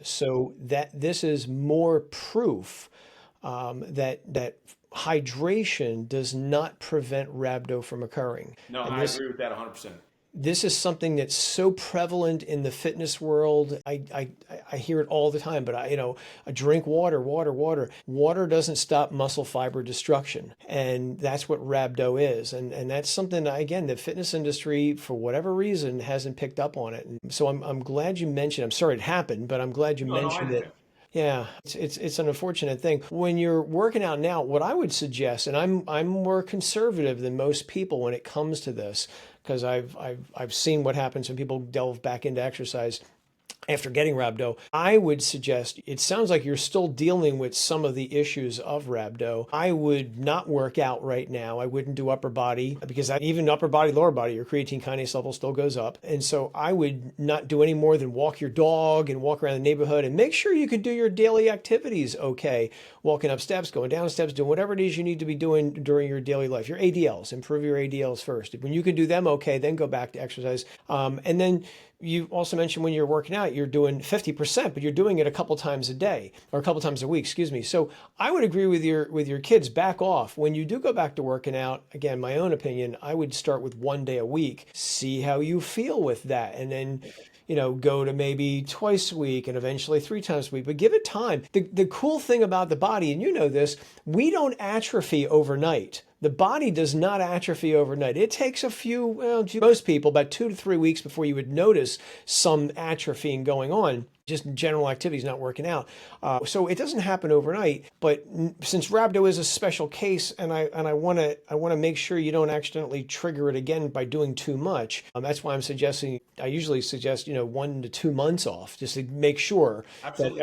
So that this is more proof that hydration does not prevent rhabdo from occurring. No, And I agree with that 100%. this is something that's so prevalent in the fitness world. I hear it all the time, but I drink water, water, water. Water doesn't stop muscle fiber destruction. And that's what rhabdo is. And that's something, again, the fitness industry, for whatever reason, hasn't picked up on it. And so I'm glad you mentioned, I'm sorry it happened, but I'm glad you No, no, I mentioned it. understand. Yeah, it's an unfortunate thing. When you're working out now, what I would suggest, and I'm more conservative than most people when it comes to this, because I've seen what happens when people delve back into exercise after getting rhabdo. I would suggest, it sounds like you're still dealing with some of the issues of rhabdo. I would not work out right now. I wouldn't do upper body because even upper body, lower body, your creatine kinase level still goes up. And so I would not do any more than walk your dog and walk around the neighborhood and make sure you can do your daily activities okay. Walking up steps, going down steps, doing whatever it is you need to be doing during your daily life. Your ADLs, improve your ADLs first. When you can do them okay, then go back to exercise. And then you also mentioned when you're working out, you're doing 50%, but you're doing it a couple times a day or a couple times a week, excuse me. So I would agree with your kids, back off. When you do go back to working out, again, my own opinion, I would start with 1 day a week, see how you feel with that. And then, go to maybe twice a week and eventually 3 times a week, but give it time. The cool thing about the body, and you know this, we don't atrophy overnight. The body does not atrophy overnight. It takes a few, well, most people, about 2 to 3 weeks before you would notice some atrophying going on. Just general activities not working out. So it doesn't happen overnight. But since rhabdo is a special case, and I want to make sure you don't accidentally trigger it again by doing too much. That's why I'm suggesting. I usually suggest 1 to 2 months off, just to make sure that Absolutely.